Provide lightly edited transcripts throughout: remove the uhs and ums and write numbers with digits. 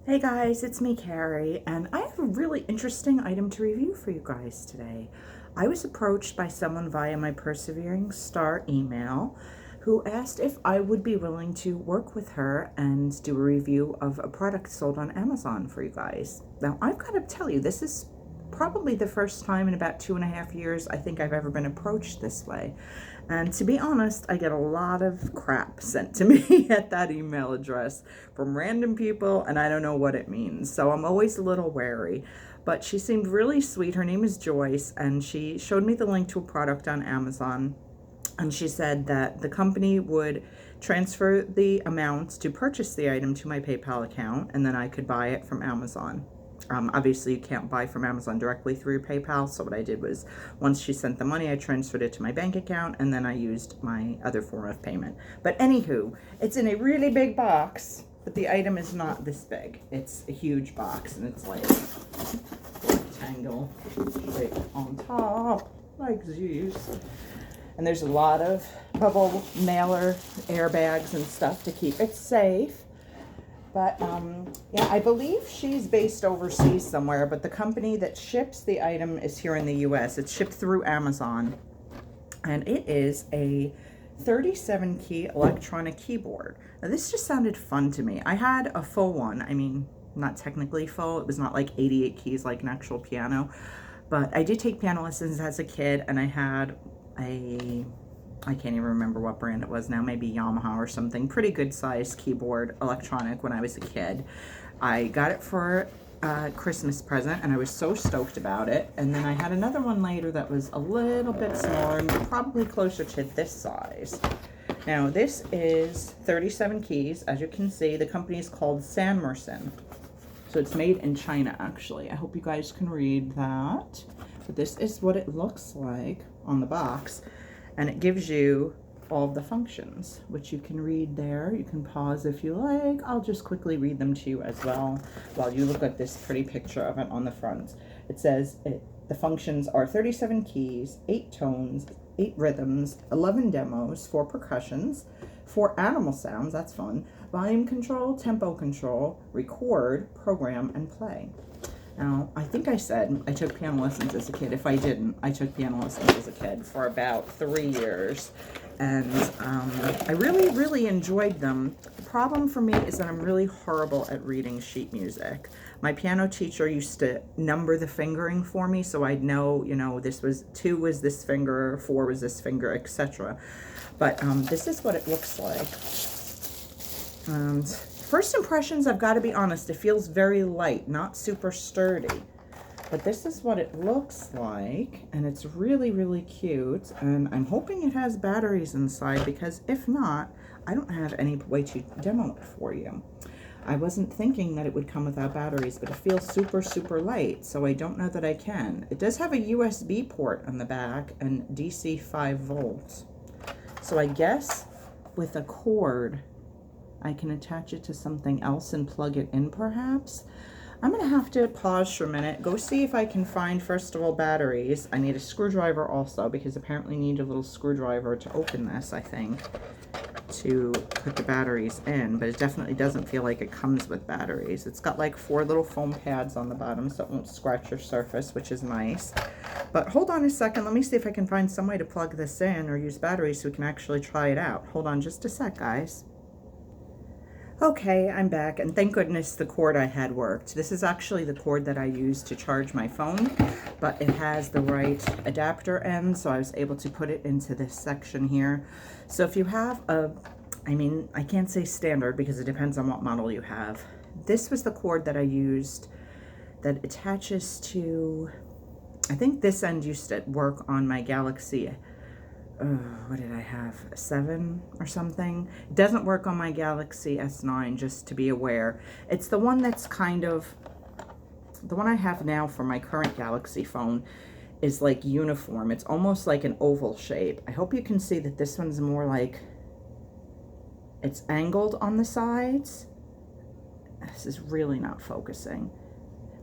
Hey guys, it's me, Carrie, and I have a really interesting item to review for you guys today. I was approached by someone via my PerseveringStar email who asked if I would be willing to work with her and do a review of a product sold on Amazon for you guys. Now, I've got to tell you, this is probably the first time in about 2.5 years I think I've ever been approached this way. And to be honest, I get a lot of crap sent to me at that email address from random people, and I don't know what it means. So I'm always a little wary. But she seemed really sweet. Her name is Joyce, and she showed me the link to a product on Amazon. And she said that the company would transfer the amounts to purchase the item to my PayPal account, and then I could buy it from Amazon. Obviously, you can't buy from Amazon directly through your PayPal, so what I did was, once she sent the money, I transferred it to my bank account, and then I used my other form of payment. But anywho, it's in a really big box, but the item is not this big. It's a huge box, and it's like rectangle right on top, like these. And there's a lot of bubble mailer airbags and stuff to keep it safe. But yeah, I believe she's based overseas somewhere, but the company that ships the item is here in the US. It's shipped through Amazon, and it is a 37-key electronic keyboard. Now, this just sounded fun to me. I had a full one. I mean, not technically full. It was not like 88 keys like an actual piano, but I did take piano lessons as a kid, and I had I can't even remember what brand it was now, maybe Yamaha or something, pretty good sized keyboard electronic when I was a kid. I got it for a Christmas present, and I was so stoked about it. And then I had another one later that was a little bit smaller, probably closer to this size. Now, this is 37 keys. As you can see, the company is called Sanmersen. So it's made in China, actually. I hope you guys can read that. But this is what it looks like on the box. And it gives you all of the functions, which you can read there. You can pause if you like. I'll just quickly read them to you as well while you look at this pretty picture of it on the front. It says the functions are 37 keys, 8 tones, 8 rhythms, 11 demos, 4 percussions, 4 animal sounds, that's fun, volume control, tempo control, record, program, and play. Now, I think I said I took piano lessons as a kid. If I didn't, I took piano lessons as a kid for about 3 years. And I really, really enjoyed them. The problem for me is that I'm really horrible at reading sheet music. My piano teacher used to number the fingering for me, so I'd know, you know, this was 2 was this finger, 4 was this finger, etc. But this is what it looks like. And first impressions, I've got to be honest, it feels very light, not super sturdy. But this is what it looks like, and it's really, really cute. And I'm hoping it has batteries inside, because if not, I don't have any way to demo it for you. I wasn't thinking that it would come without batteries, but it feels super, super light, so I don't know that I can. It does have a USB port on the back and DC 5 volts. So I guess with a cord, I can attach it to something else and plug it in, perhaps. I'm going to have to pause for a minute, go see if I can find, first of all, batteries. I need a screwdriver also, because apparently you need a little screwdriver to open this, I think, to put the batteries in. But it definitely doesn't feel like it comes with batteries. It's got like 4 little foam pads on the bottom, so it won't scratch your surface, which is nice. But hold on a second. Let me see if I can find some way to plug this in or use batteries so we can actually try it out. Hold on just a sec, guys. Okay, I'm back, and thank goodness the cord I had worked. This is actually the cord that I use to charge my phone, but it has the right adapter end, so I was able to put it into this section here. So if you have I mean, I can't say standard because it depends on what model you have. This was the cord that I used that attaches to, I think this end used to work on my Galaxy. What did I have? 7 or something? It doesn't work on my Galaxy S9, just to be aware. It's the one that's kind of, the one I have now for my current Galaxy phone is like uniform. It's almost like an oval shape. I hope you can see that this one's more like, it's angled on the sides. This is really not focusing.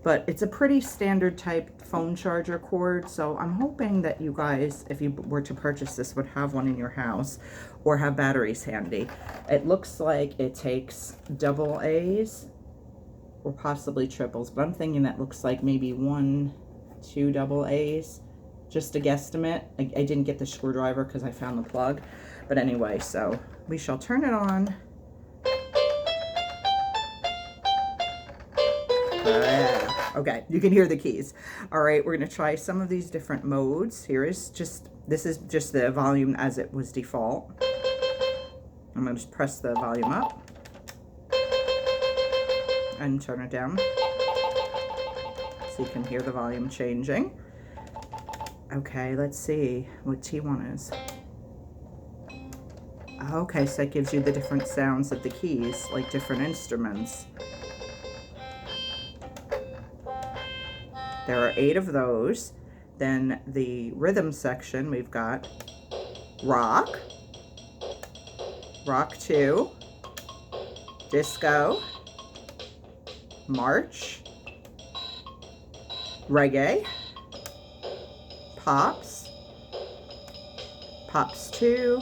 But it's a pretty standard type phone charger cord, so I'm hoping that you guys, if you were to purchase this, would have one in your house or have batteries handy. It looks like it takes AA or possibly triples, but I'm thinking that looks like maybe 1, 2 double A's. Just a guesstimate. I didn't get the screwdriver because I found the plug. But anyway, so we shall turn it on. Okay, you can hear the keys. All right, we're going to try some of these different modes. This is just the volume as it was default. I'm going to just press the volume up and turn it down so you can hear the volume changing. Okay, let's see what T1 is. Okay, so that gives you the different sounds of the keys, like different instruments. There are 8 of those. Then the rhythm section, we've got rock, rock 2, disco, march, reggae, pops, pops 2,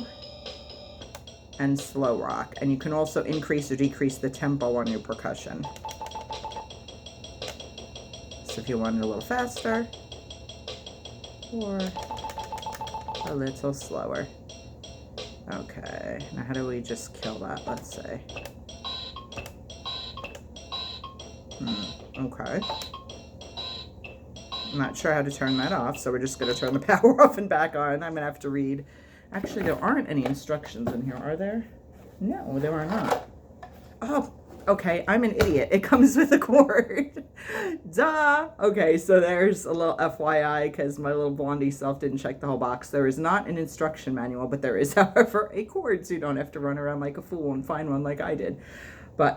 and slow rock. And you can also increase or decrease the tempo on your percussion. So if you want it a little faster or a little slower. Okay, now how do we just kill that, let's say. Okay. I'm not sure how to turn that off, so we're just going to turn the power off and back on. I'm going to have to read. Actually, there aren't any instructions in here, are there? No, there are not. Oh, okay, I'm an idiot. It comes with a cord. Duh. Okay, so there's a little FYI because my little blondie self didn't check the whole box. There is not an instruction manual, but there is, however, a cord so you don't have to run around like a fool and find one like I did. But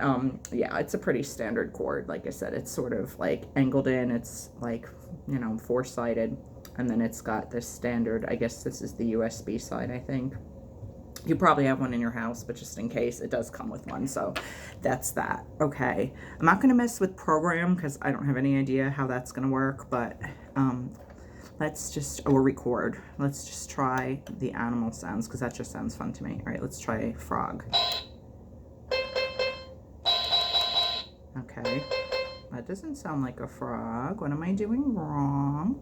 yeah, it's a pretty standard cord. Like I said, it's sort of like angled in. It's like, you know, 4-sided. And then it's got this standard, I guess this is the USB side, I think. You probably have one in your house, but just in case, it does come with one. So that's that. Okay. I'm not going to mess with program because I don't have any idea how that's going to work. But let's just, or record. Let's just try the animal sounds because that just sounds fun to me. All right, let's try frog. Okay. That doesn't sound like a frog. What am I doing wrong?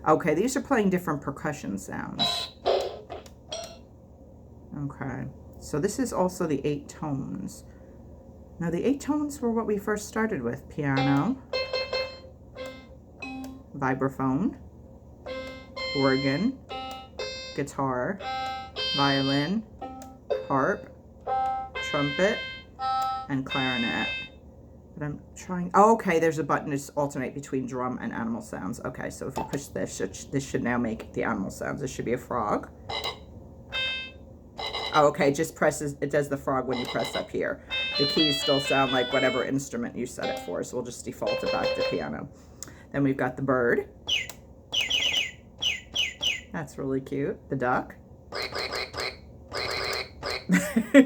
Okay, these are playing different percussion sounds. Okay, so this is also the 8 tones. Now the 8 tones were what we first started with. Piano, vibraphone, organ, guitar, violin, harp, trumpet, and clarinet. But I'm trying, oh, okay, there's a button to alternate between drum and animal sounds. Okay, so if we push this, this should now make the animal sounds. This should be a frog. Oh, okay, just presses, it does the frog when you press up here. The keys still sound like whatever instrument you set it for, so we'll just default it back to piano. Then we've got the bird. That's really cute. The duck.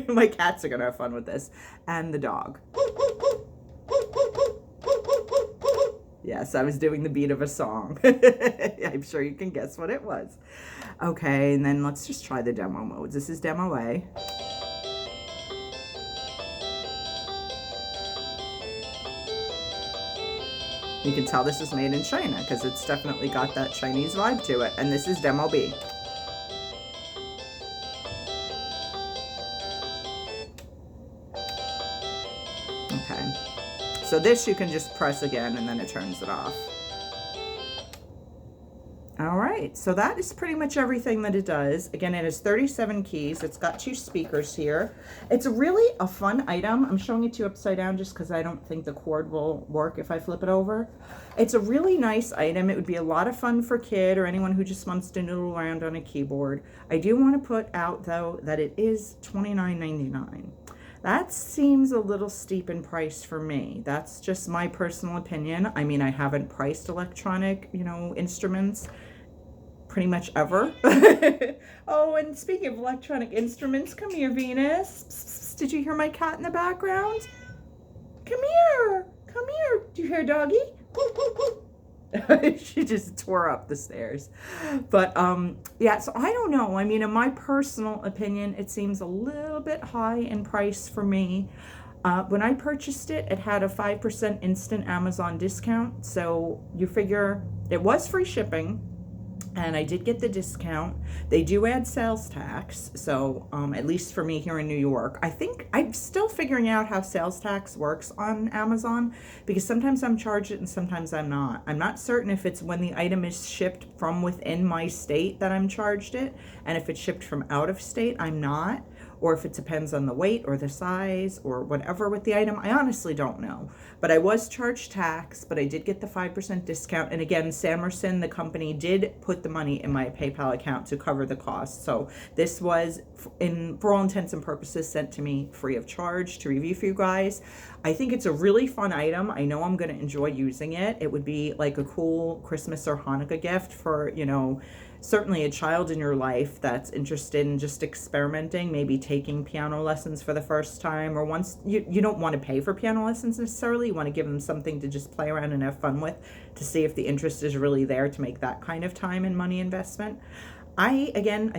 My cats are gonna have fun with this. And the dog. Yes, I was doing the beat of a song. I'm sure you can guess what it was. Okay, and then let's just try the demo modes. This is demo A. You can tell this is made in China because it's definitely got that Chinese vibe to it. And this is demo B. Okay. So this you can just press again and then it turns it off. All right, so that is pretty much everything that it does. Again, it has 37 keys. It's got 2 speakers here. It's really a fun item. I'm showing it to you upside down just because I don't think the cord will work if I flip it over. It's a really nice item. It would be a lot of fun for a kid or anyone who just wants to noodle around on a keyboard. I do want to put out, though, that it is $29.99. That seems a little steep in price for me. That's just my personal opinion. I mean, I haven't priced electronic, instruments pretty much ever. Oh, and speaking of electronic instruments, come here, Venus. Psst, psst, did you hear my cat in the background? Come here. Come here. Do you hear doggy? She just tore up the stairs. But yeah, so I don't know. I mean, in my personal opinion, it seems a little bit high in price for me. When I purchased it, it had a 5% instant Amazon discount. So you figure it was free shipping, and I did get the discount. They do add sales tax, so at least for me here in New York, I think I'm still figuring out how sales tax works on Amazon, because sometimes I'm charged it and sometimes I'm not. I'm not certain if it's when the item is shipped from within my state that I'm charged it, and if it's shipped from out of state, I'm not, or if it depends on the weight or the size or whatever with the item. I honestly don't know. But I was charged tax, but I did get the 5% discount. And again, Sanmersen, the company, did put the money in my PayPal account to cover the cost. So this was, for all intents and purposes, sent to me free of charge to review for you guys. I think it's a really fun item. I know I'm going to enjoy using it. It would be like a cool Christmas or Hanukkah gift for, you know, certainly a child in your life that's interested in just experimenting, maybe taking piano lessons for the first time, or once you don't want to pay for piano lessons necessarily. You want to give them something to just play around and have fun with, to see if the interest is really there to make that kind of time and money investment. I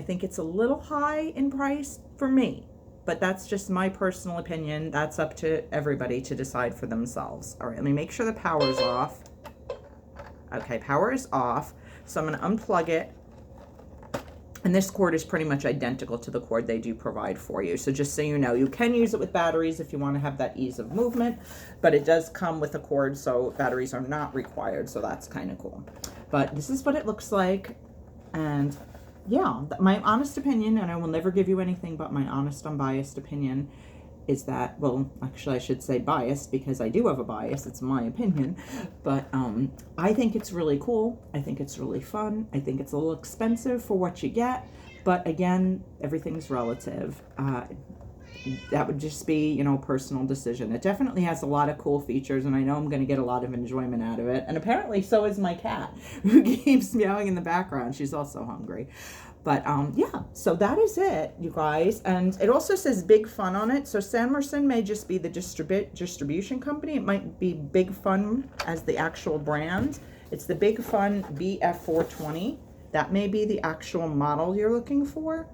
think it's a little high in price for me, but that's just my personal opinion. That's up to everybody to decide for themselves. All right, let me make sure the power's off. Okay, power is off. So I'm going to unplug it. And this cord is pretty much identical to the cord they do provide for you. So just so you know, you can use it with batteries if you want to have that ease of movement, but it does come with a cord, so batteries are not required. So that's kind of cool. But this is what it looks like. And yeah, my honest opinion, and I will never give you anything but my honest, unbiased opinion, is that, well, actually I should say biased, because I do have a bias. It's my opinion, but I think it's really cool. I think it's really fun. I think it's a little expensive for what you get, but again, everything's relative. That would just be, you know, personal decision. It definitely has a lot of cool features, and I know I'm going to get a lot of enjoyment out of it. And apparently so is my cat, who keeps meowing in the background. She's also hungry. But yeah, so that is it, you guys. And it also says Big Fun on it. So Sanmersen may just be the distribution company. It might be Big Fun as the actual brand. It's the Big Fun BF420. That may be the actual model you're looking for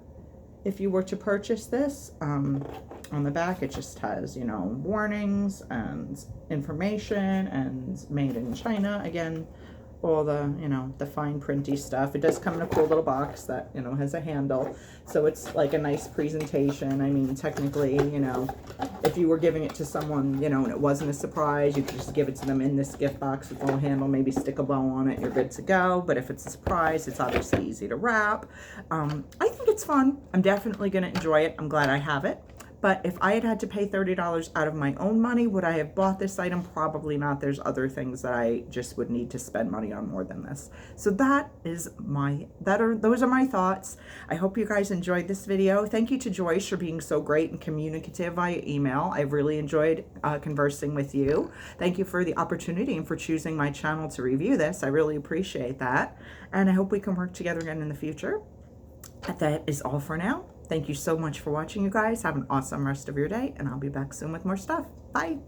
if you were to purchase this. On the back, it just has, you know, warnings and information and made in China. Again, all the, you know, the fine printy stuff. It does come in a cool little box that, you know, has a handle. So it's like a nice presentation. I mean, technically, you know, if you were giving it to someone, you know, and it wasn't a surprise, you could just give it to them in this gift box with a little handle, maybe stick a bow on it, you're good to go. But if it's a surprise, it's obviously easy to wrap. I think it's fun. I'm definitely going to enjoy it. I'm glad I have it. But if I had to pay $30 out of my own money, would I have bought this item? Probably not. There's other things that I just would need to spend money on more than this. So those are my thoughts. I hope you guys enjoyed this video. Thank you to Joyce for being so great and communicative via email. I've really enjoyed conversing with you. Thank you for the opportunity and for choosing my channel to review this. I really appreciate that. And I hope we can work together again in the future. That is all for now. Thank you so much for watching, you guys. Have an awesome rest of your day, and I'll be back soon with more stuff. Bye.